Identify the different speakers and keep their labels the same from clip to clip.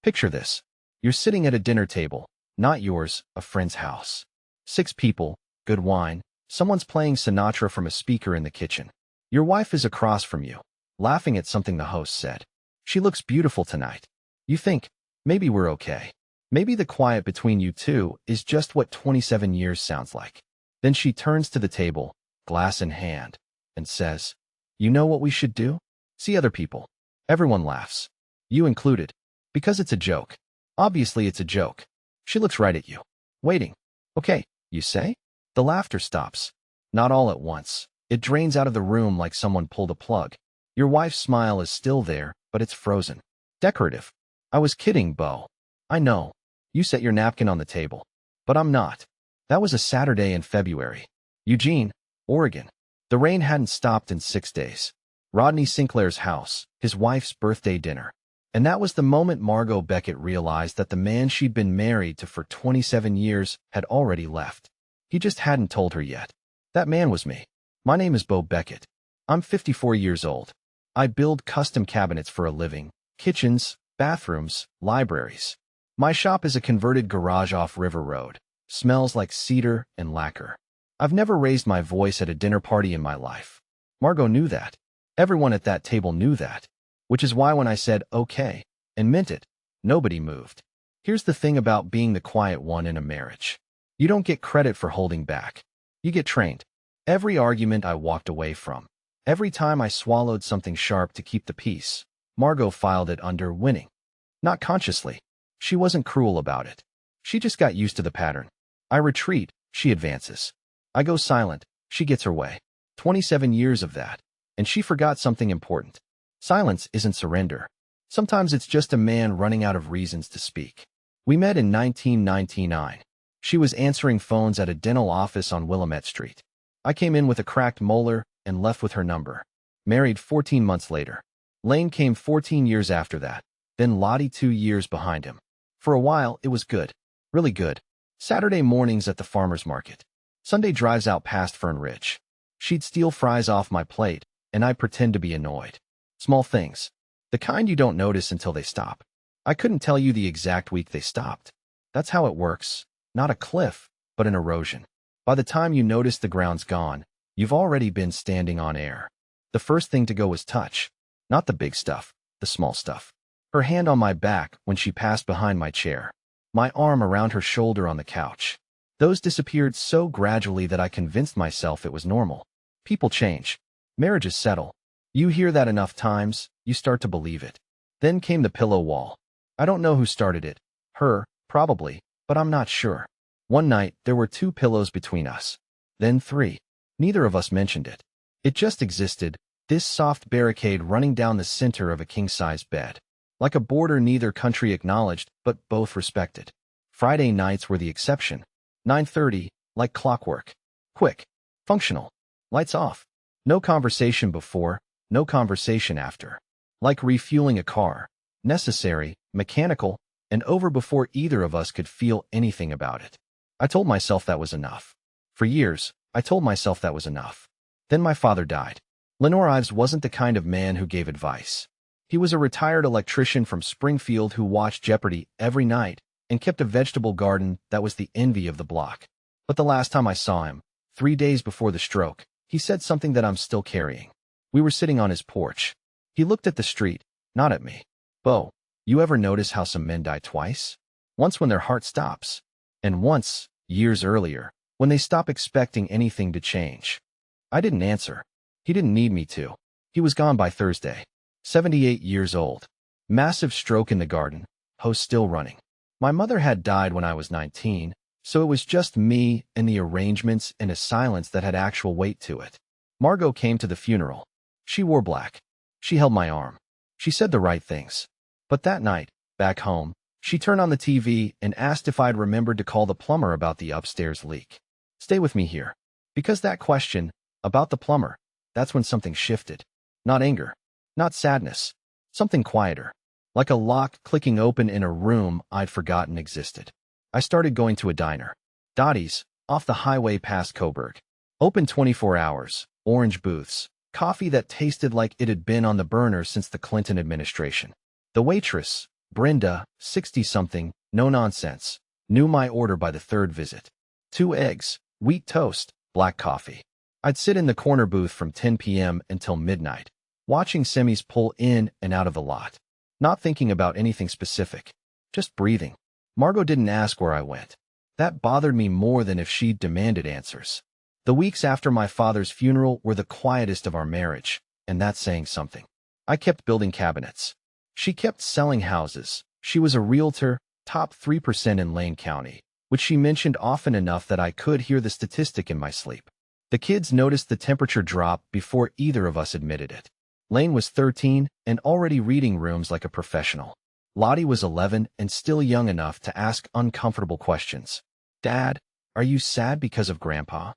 Speaker 1: Picture this. You're sitting at a dinner table, not yours, a friend's house. 6 people, good wine, someone's playing Sinatra from a speaker in the kitchen. Your wife is across from you, laughing at something the host said. She looks beautiful tonight. You think, maybe we're okay. Maybe the quiet between you two is just what 27 years sounds like. Then she turns to the table, glass in hand, and says, "You know what we should do? See other people." Everyone laughs. You included. Because it's a joke. Obviously it's a joke. She looks right at you. Waiting. Okay, you say? The laughter stops. Not all at once. It drains out of the room like someone pulled a plug. Your wife's smile is still there, but it's frozen. Decorative. I was kidding, Beau. I know. You set your napkin on the table. But I'm not. That was a Saturday in February. Eugene, Oregon. The rain hadn't stopped in 6 days. Rodney Sinclair's house, his wife's birthday dinner. And that was the moment Margot Beckett realized that the man she'd been married to for 27 years had already left. He just hadn't told her yet. That man was me. My name is Beau Beckett. I'm 54 years old. I build custom cabinets for a living, kitchens, bathrooms, libraries. My shop is a converted garage off River Road. Smells like cedar and lacquer. I've never raised my voice at a dinner party in my life. Margot knew that. Everyone at that table knew that. Which is why when I said, okay, and meant it, nobody moved. Here's the thing about being the quiet one in a marriage. You don't get credit for holding back. You get trained. Every argument I walked away from, every time I swallowed something sharp to keep the peace, Margot filed it under winning. Not consciously. She wasn't cruel about it. She just got used to the pattern. I retreat, she advances. I go silent, she gets her way. 27 years of that. And she forgot something important. Silence isn't surrender. Sometimes it's just a man running out of reasons to speak. We met in 1999. She was answering phones at a dental office on Willamette Street. I came in with a cracked molar and left with her number. Married 14 months later. Lane came 14 years after that. Then Lottie 2 years behind him. For a while, it was good. Really good. Saturday mornings at the farmer's market. Sunday drives out past Fern Ridge. She'd steal fries off my plate, and I'd pretend to be annoyed. Small things. The kind you don't notice until they stop. I couldn't tell you the exact week they stopped. That's how it works. Not a cliff, but an erosion. By the time you notice the ground's gone, you've already been standing on air. The first thing to go was touch. Not the big stuff, the small stuff. Her hand on my back when she passed behind my chair. My arm around her shoulder on the couch. Those disappeared so gradually that I convinced myself it was normal. People change. Marriages settle. You hear that enough times, you start to believe it. Then came the pillow wall. I don't know who started it. Her, probably, but I'm not sure. One night, there were 2 pillows between us. Then 3. Neither of us mentioned it. It just existed, this soft barricade running down the center of a king-size bed. Like a border neither country acknowledged, but both respected. Friday nights were the exception. 9:30, like clockwork. Quick. Functional. Lights off. No conversation before, no conversation after. Like refueling a car. Necessary, mechanical, and over before either of us could feel anything about it. I told myself that was enough. For years, I told myself that was enough. Then my father died. Lenore Ives wasn't the kind of man who gave advice. He was a retired electrician from Springfield who watched Jeopardy every night and kept a vegetable garden that was the envy of the block. But the last time I saw him, 3 days before the stroke, he said something that I'm still carrying. We were sitting on his porch. He looked at the street, not at me. Beau, you ever notice how some men die twice? Once when their heart stops, and once, years earlier, when they stop expecting anything to change. I didn't answer. He didn't need me to. He was gone by Thursday. 78 years old. Massive stroke in the garden, house still running. My mother had died when I was 19, so it was just me and the arrangements and a silence that had actual weight to it. Margot came to the funeral. She wore black. She held my arm. She said the right things. But that night, back home, she turned on the TV and asked if I'd remembered to call the plumber about the upstairs leak. Stay with me here. Because that question, about the plumber, that's when something shifted. Not anger. Not sadness. Something quieter. Like a lock clicking open in a room I'd forgotten existed. I started going to a diner. Dottie's, off the highway past Coburg. Open 24 hours, orange booths, coffee that tasted like it had been on the burner since the Clinton administration. The waitress, Brenda, 60-something, no nonsense, knew my order by the third visit. 2 eggs, wheat toast, black coffee. I'd sit in the corner booth from 10 p.m. until midnight, watching semis pull in and out of the lot. Not thinking about anything specific, just breathing. Margot didn't ask where I went. That bothered me more than if she'd demanded answers. The weeks after my father's funeral were the quietest of our marriage, and that's saying something. I kept building cabinets. She kept selling houses. She was a realtor, top 3% in Lane County, which she mentioned often enough that I could hear the statistic in my sleep. The kids noticed the temperature drop before either of us admitted it. Lane was 13 and already reading rooms like a professional. Lottie was 11 and still young enough to ask uncomfortable questions. Dad, are you sad because of Grandpa?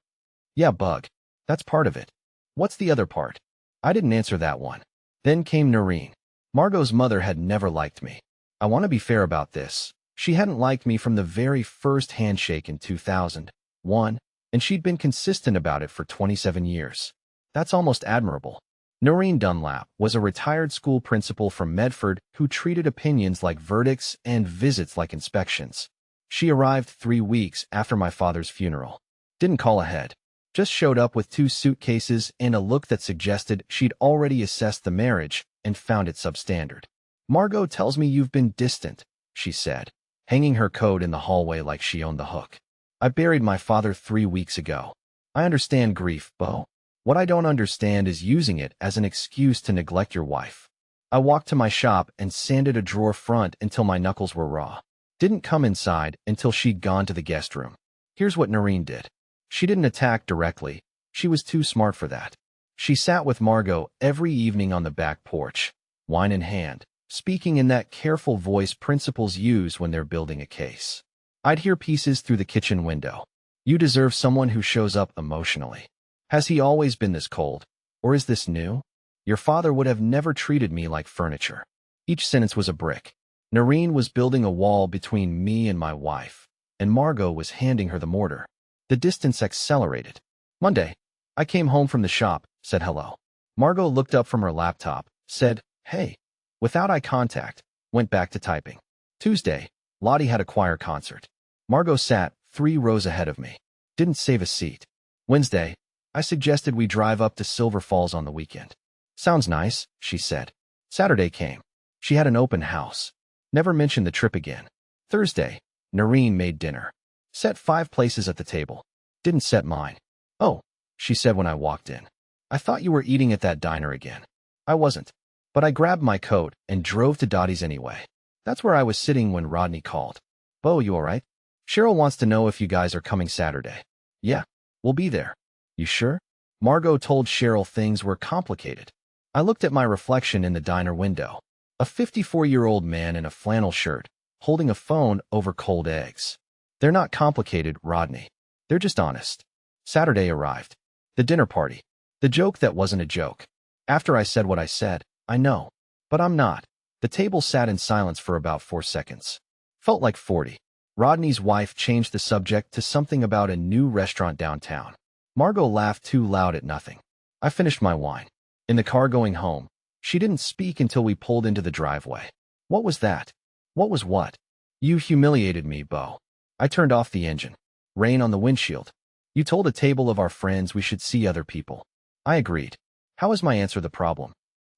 Speaker 1: Yeah, Bug. That's part of it. What's the other part? I didn't answer that one. Then came Noreen. Margot's mother had never liked me. I want to be fair about this. She hadn't liked me from the very first handshake in 2001, and she'd been consistent about it for 27 years. That's almost admirable. Noreen Dunlap was a retired school principal from Medford who treated opinions like verdicts and visits like inspections. She arrived 3 weeks after my father's funeral. Didn't call ahead. Just showed up with 2 suitcases and a look that suggested she'd already assessed the marriage and found it substandard. Margot tells me you've been distant, she said, hanging her coat in the hallway like she owned the hook. I buried my father 3 weeks ago. I understand grief, Beau. What I don't understand is using it as an excuse to neglect your wife. I walked to my shop and sanded a drawer front until my knuckles were raw. Didn't come inside until she'd gone to the guest room. Here's what Noreen did. She didn't attack directly. She was too smart for that. She sat with Margot every evening on the back porch, wine in hand, speaking in that careful voice principals use when they're building a case. I'd hear pieces through the kitchen window. You deserve someone who shows up emotionally. Has he always been this cold? Or is this new? Your father would have never treated me like furniture. Each sentence was a brick. Noreen was building a wall between me and my wife, and Margot was handing her the mortar. The distance accelerated. Monday, I came home from the shop, said hello. Margot looked up from her laptop, said, hey, without eye contact, went back to typing. Tuesday, Lottie had a choir concert. Margot sat 3 rows ahead of me. Didn't save a seat. Wednesday, I suggested we drive up to Silver Falls on the weekend. Sounds nice, she said. Saturday came. She had an open house. Never mentioned the trip again. Thursday, Noreen made dinner. Set 5 places at the table. Didn't set mine. Oh, she said when I walked in. I thought you were eating at that diner again. I wasn't. But I grabbed my coat and drove to Dottie's anyway. That's where I was sitting when Rodney called. Beau, you all right? Cheryl wants to know if you guys are coming Saturday. Yeah, we'll be there. You sure? Margot told Cheryl things were complicated. I looked at my reflection in the diner window. A 54-year-old man in a flannel shirt, holding a phone over cold eggs. They're not complicated, Rodney. They're just honest. Saturday arrived. The dinner party. The joke that wasn't a joke. After I said what I said, I know. But I'm not. The table sat in silence for about 4 seconds. Felt like 40. Rodney's wife changed the subject to something about a new restaurant downtown. Margot laughed too loud at nothing. I finished my wine. In the car going home, she didn't speak until we pulled into the driveway. What was that? What was what? You humiliated me, Beau. I turned off the engine. Rain on the windshield. You told a table of our friends we should see other people. I agreed. How is my answer the problem?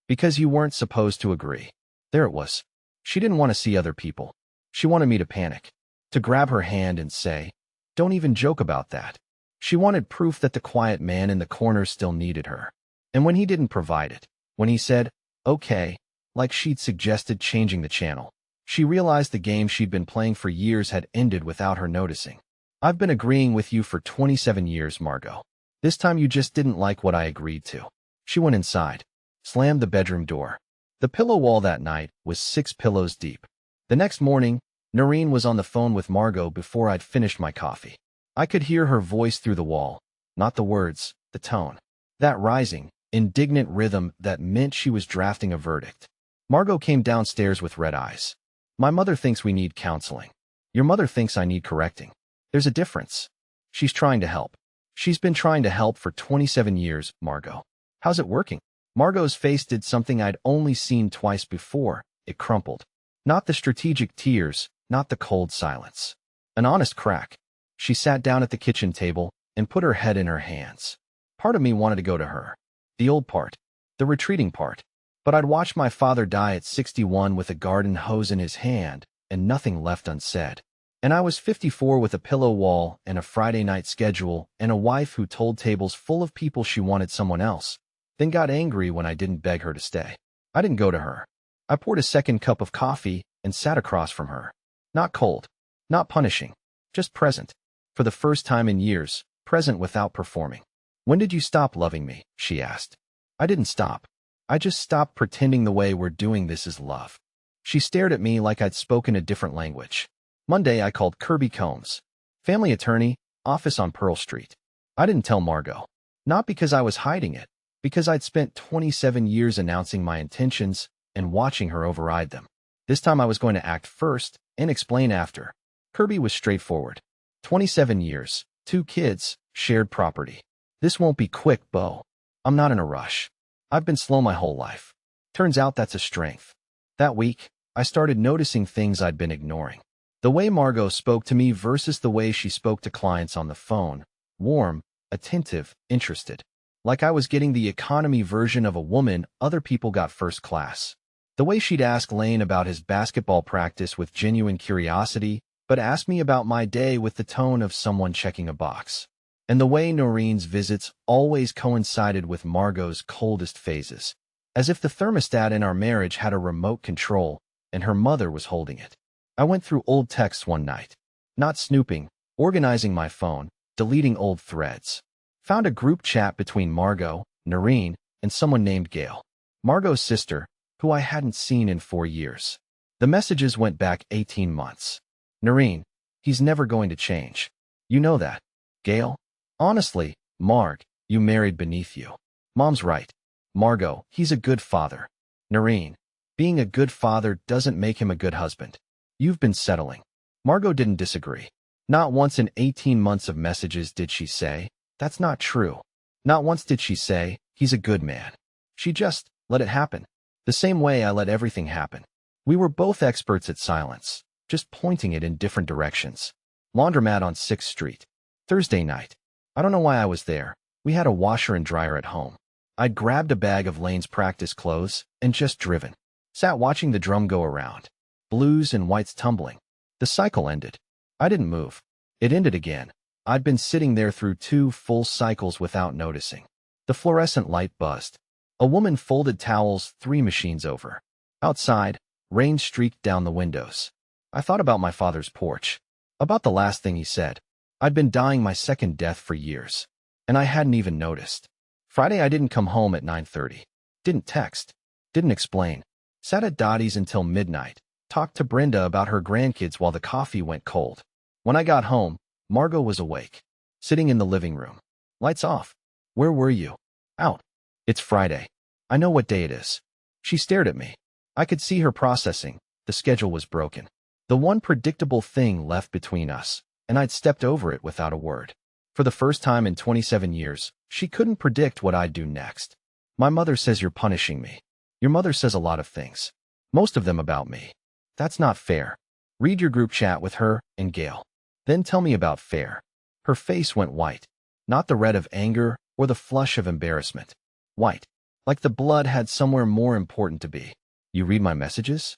Speaker 1: Because you weren't supposed to agree. There it was. She didn't want to see other people. She wanted me to panic. To grab her hand and say, don't even joke about that. She wanted proof that the quiet man in the corner still needed her. And when he didn't provide it, when he said, okay, like she'd suggested changing the channel, she realized the game she'd been playing for years had ended without her noticing. I've been agreeing with you for 27 years, Margot. This time you just didn't like what I agreed to. She went inside, slammed the bedroom door. The pillow wall that night was 6 pillows deep. The next morning, Noreen was on the phone with Margot before I'd finished my coffee. I could hear her voice through the wall, not the words, the tone. That rising, indignant rhythm that meant she was drafting a verdict. Margot came downstairs with red eyes. My mother thinks we need counseling. Your mother thinks I need correcting. There's a difference. She's trying to help. She's been trying to help for 27 years, Margot. How's it working? Margot's face did something I'd only seen twice before. It crumpled. Not the strategic tears, not the cold silence. An honest crack. She sat down at the kitchen table and put her head in her hands. Part of me wanted to go to her. The old part. The retreating part. But I'd watched my father die at 61 with a garden hose in his hand and nothing left unsaid. And I was 54 with a pillow wall and a Friday night schedule and a wife who told tables full of people she wanted someone else, then got angry when I didn't beg her to stay. I didn't go to her. I poured a second cup of coffee and sat across from her. Not cold. Not punishing. Just present. For the first time in years, present without performing. When did you stop loving me? She asked. I didn't stop. I just stopped pretending the way we're doing this is love. She stared at me like I'd spoken a different language. Monday, I called Kirby Combs, family attorney, office on Pearl Street. I didn't tell Margot. Not because I was hiding it, because I'd spent 27 years announcing my intentions and watching her override them. This time I was going to act first and explain after. Kirby was straightforward. 27 years, 2 kids, shared property. This won't be quick, Beau. I'm not in a rush. I've been slow my whole life. Turns out that's a strength. That week, I started noticing things I'd been ignoring. The way Margot spoke to me versus the way she spoke to clients on the phone. Warm, attentive, interested. Like I was getting the economy version of a woman other people got first class. The way she'd ask Lane about his basketball practice with genuine curiosity, but ask me about my day with the tone of someone checking a box. And the way Noreen's visits always coincided with Margot's coldest phases, as if the thermostat in our marriage had a remote control and her mother was holding it. I went through old texts one night, not snooping, organizing my phone, deleting old threads. Found a group chat between Margot, Noreen, and someone named Gail, Margot's sister, who I hadn't seen in 4 years. The messages went back 18 months. Noreen, he's never going to change. You know that. Gail? Honestly, Marg, you married beneath you. Mom's right. Margot, he's a good father. Noreen, being a good father doesn't make him a good husband. You've been settling. Margot didn't disagree. Not once in 18 months of messages did she say, that's not true. Not once did she say, he's a good man. She just let it happen. The same way I let everything happen. We were both experts at silence, just pointing it in different directions. Laundromat on 6th Street. Thursday night. I don't know why I was there. We had a washer and dryer at home. I'd grabbed a bag of Lane's practice clothes and just driven. Sat watching the drum go around. Blues and whites tumbling. The cycle ended. I didn't move. It ended again. I'd been sitting there through 2 full cycles without noticing. The fluorescent light buzzed. A woman folded towels 3 machines over. Outside, rain streaked down the windows. I thought about my father's porch. About the last thing he said. I'd been dying my second death for years. And I hadn't even noticed. Friday I didn't come home at 9:30. Didn't text. Didn't explain. Sat at Dottie's until midnight. Talked to Brenda about her grandkids while the coffee went cold. When I got home, Margot was awake. Sitting in the living room. Lights off. Where were you? Out. It's Friday. I know what day it is. She stared at me. I could see her processing. The schedule was broken. The one predictable thing left between us, and I'd stepped over it without a word. For the first time in 27 years, she couldn't predict what I'd do next. My mother says you're punishing me. Your mother says a lot of things. Most of them about me. That's not fair. Read your group chat with her and Gail. Then tell me about fair. Her face went white. Not the red of anger or the flush of embarrassment. White. Like the blood had somewhere more important to be. You read my messages?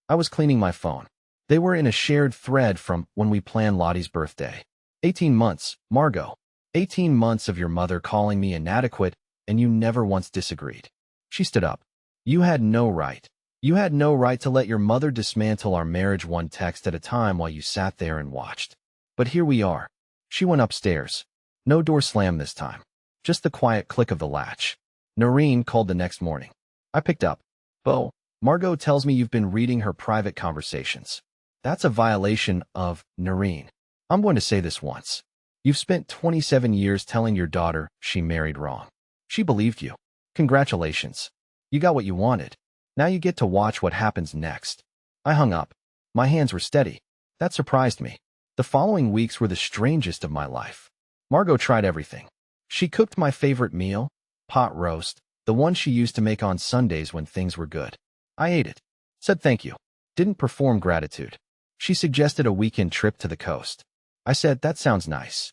Speaker 1: I was cleaning my phone. They were in a shared thread from when we planned Lottie's birthday. 18 months, Margot. 18 months of your mother calling me inadequate, and you never once disagreed. She stood up. You had no right. You had no right to let your mother dismantle our marriage one text at a time while you sat there and watched. But here we are. She went upstairs. No door slam this time. Just the quiet click of the latch. Noreen called the next morning. I picked up. Beau, Margot tells me you've been reading her private conversations. That's a violation of Noreen. I'm going to say this once. You've spent 27 years telling your daughter she married wrong. She believed you. Congratulations. You got what you wanted. Now you get to watch what happens next. I hung up. My hands were steady. That surprised me. The following weeks were the strangest of my life. Margot tried everything. She cooked my favorite meal, pot roast, the one she used to make on Sundays when things were good. I ate it. Said thank you. Didn't perform gratitude. She suggested a weekend trip to the coast. I said, that sounds nice.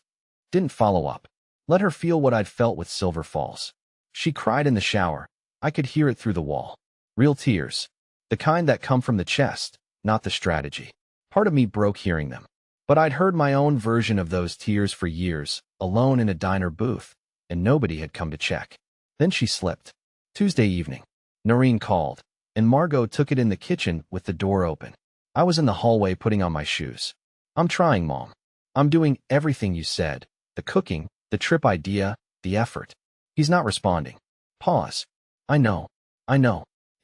Speaker 1: Didn't follow up. Let her feel what I'd felt with Silver Falls. She cried in the shower. I could hear it through the wall. Real tears. The kind that come from the chest, not the strategy. Part of me broke hearing them. But I'd heard my own version of those tears for years, alone in a diner booth, and nobody had come to check. Then she slipped. Tuesday evening. Noreen called, and Margot took it in the kitchen with the door open. I was in the hallway putting on my shoes. I'm trying, Mom. I'm doing everything you said. The cooking, the trip idea, the effort. He's not responding. Pause. I know.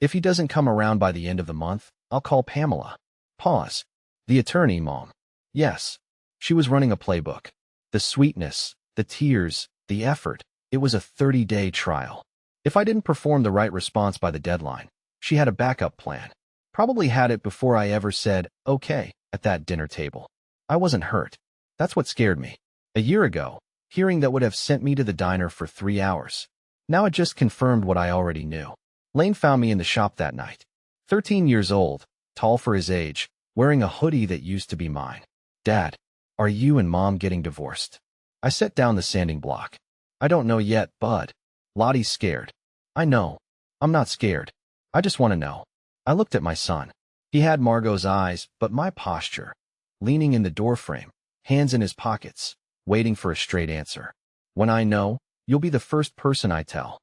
Speaker 1: If he doesn't come around by the end of the month, I'll call Pamela. Pause. The attorney, Mom. Yes. She was running a playbook. The sweetness, the tears, the effort. It was a 30-day trial. If I didn't perform the right response by the deadline, she had a backup plan. Probably had it before I ever said, okay, at that dinner table. I wasn't hurt. That's what scared me. A year ago, hearing that would have sent me to the diner for 3 hours. Now it just confirmed what I already knew. Lane found me in the shop that night. 13 years old, tall for his age, wearing a hoodie that used to be mine. Dad, are you and Mom getting divorced? I set down the sanding block. I don't know yet, bud. Lottie's scared. I know. I'm not scared. I just want to know. I looked at my son. He had Margot's eyes, but my posture. Leaning in the doorframe, hands in his pockets, waiting for a straight answer. When I know, you'll be the first person I tell.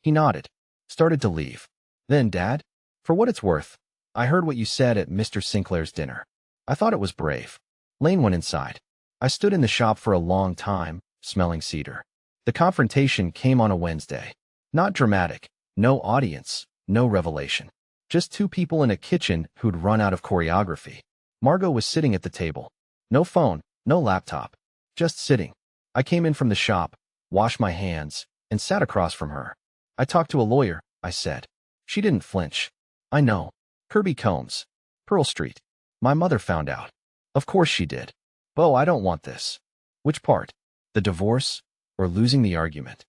Speaker 1: He nodded, started to leave. Then, Dad, for what it's worth, I heard what you said at Mr. Sinclair's dinner. I thought it was brave. Lane went inside. I stood in the shop for a long time, smelling cedar. The confrontation came on a Wednesday. Not dramatic, no audience, no revelation. Just two people in a kitchen who'd run out of choreography. Margot was sitting at the table. No phone, no laptop. Just sitting. I came in from the shop, washed my hands, and sat across from her. I talked to a lawyer, I said. She didn't flinch. I know. Kirby Combs. Pearl Street. My mother found out. Of course she did. Beau, I don't want this. Which part? The divorce? Or losing the argument?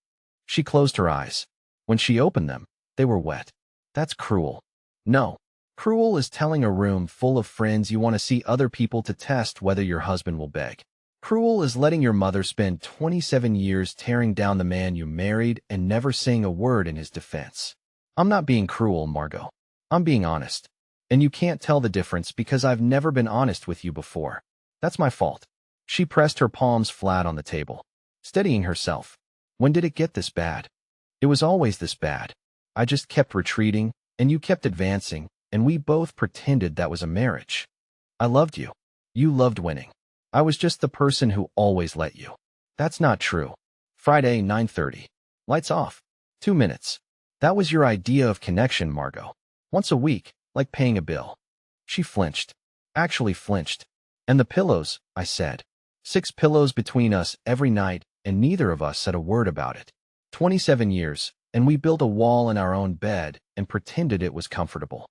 Speaker 1: She closed her eyes. When she opened them, they were wet. That's cruel. No. Cruel is telling a room full of friends you want to see other people to test whether your husband will beg. Cruel is letting your mother spend 27 years tearing down the man you married and never saying a word in his defense. I'm not being cruel, Margot. I'm being honest. And you can't tell the difference because I've never been honest with you before. That's my fault. She pressed her palms flat on the table, steadying herself. When did it get this bad? It was always this bad. I just kept retreating, and you kept advancing, and we both pretended that was a marriage. I loved you. You loved winning. I was just the person who always let you. That's not true. Friday, 9:30. Lights off. 2 minutes. That was your idea of connection, Margot. Once a week, like paying a bill. She flinched. Actually flinched. And the pillows, I said. 6 pillows between us every night, and neither of us said a word about it. 27 years, and we built a wall in our own bed and pretended it was comfortable.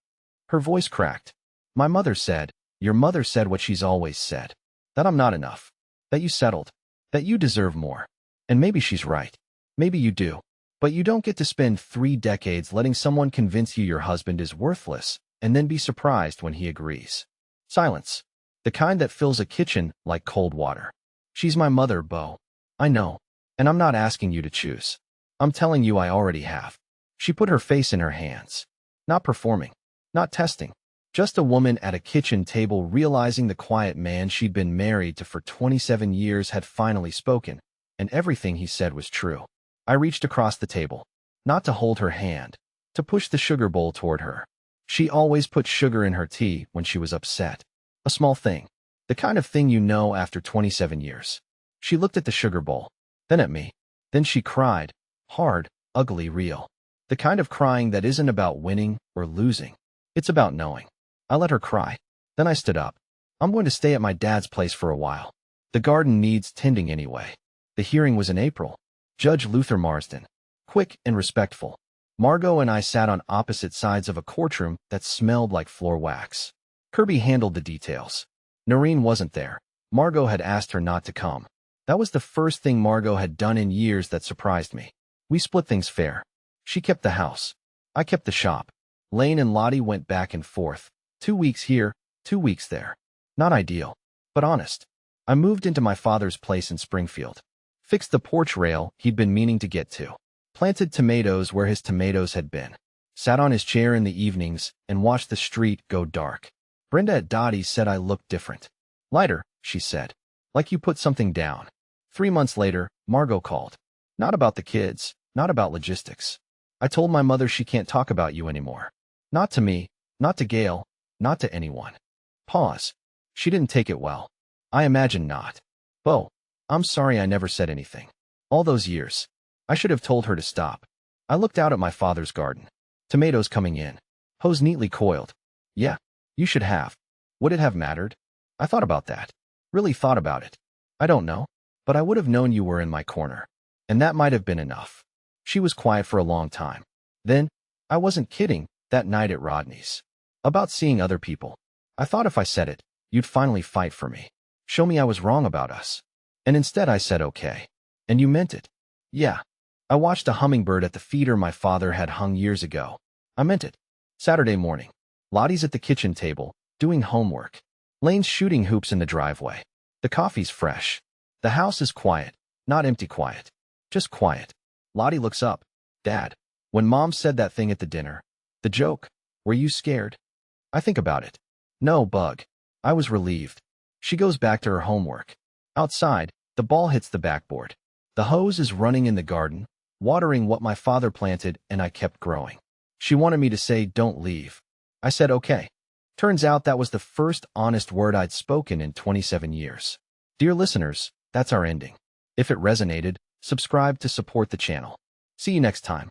Speaker 1: Her voice cracked. My mother said, your mother said what she's always said. That I'm not enough. That you settled. That you deserve more. And maybe she's right. Maybe you do. But you don't get to spend 3 decades letting someone convince you your husband is worthless and then be surprised when he agrees. Silence. The kind that fills a kitchen like cold water. She's my mother, Beau. I know. And I'm not asking you to choose. I'm telling you I already have. She put her face in her hands. Not performing. Not testing. Just a woman at a kitchen table realizing the quiet man she'd been married to for 27 years had finally spoken, and everything he said was true. I reached across the table. Not to hold her hand. To push the sugar bowl toward her. She always put sugar in her tea when she was upset. A small thing. The kind of thing you know after 27 years. She looked at the sugar bowl. Then at me. Then she cried. Hard, ugly, real. The kind of crying that isn't about winning or losing. It's about knowing. I let her cry. Then I stood up. I'm going to stay at my dad's place for a while. The garden needs tending anyway. The hearing was in April. Judge Luther Marsden. Quick and respectful. Margot and I sat on opposite sides of a courtroom that smelled like floor wax. Kirby handled the details. Noreen wasn't there. Margot had asked her not to come. That was the first thing Margot had done in years that surprised me. We split things fair. She kept the house. I kept the shop. Lane and Lottie went back and forth. 2 weeks here, 2 weeks there. Not ideal, but honest. I moved into my father's place in Springfield. Fixed the porch rail he'd been meaning to get to. Planted tomatoes where his tomatoes had been. Sat on his chair in the evenings and watched the street go dark. Brenda at Dottie's said I looked different. Lighter, she said. Like you put something down. 3 months later, Margot called. Not about the kids, not about logistics. I told my mother she can't talk about you anymore. Not to me, not to Gail, not to anyone. Pause. She didn't take it well. I imagine not. Beau, I'm sorry I never said anything. All those years. I should have told her to stop. I looked out at my father's garden. Tomatoes coming in. Hose neatly coiled. Yeah, you should have. Would it have mattered? I thought about that. Really thought about it. I don't know, but I would have known you were in my corner. And that might have been enough. She was quiet for a long time. Then, I wasn't kidding, that night at Rodney's. About seeing other people. I thought if I said it, you'd finally fight for me. Show me I was wrong about us. And instead I said okay. And you meant it. Yeah. I watched a hummingbird at the feeder my father had hung years ago. I meant it. Saturday morning. Lottie's at the kitchen table, doing homework. Lane's shooting hoops in the driveway. The coffee's fresh. The house is quiet. Not empty quiet. Just quiet. Lottie looks up. Dad, when Mom said that thing at the dinner, the joke, were you scared? I think about it. No, Bug. I was relieved. She goes back to her homework. Outside, the ball hits the backboard. The hose is running in the garden, watering what my father planted, and I kept growing. She wanted me to say, don't leave. I said, okay. Turns out that was the first honest word I'd spoken in 27 years. Dear listeners, that's our ending. If it resonated, subscribe to support the channel. See you next time.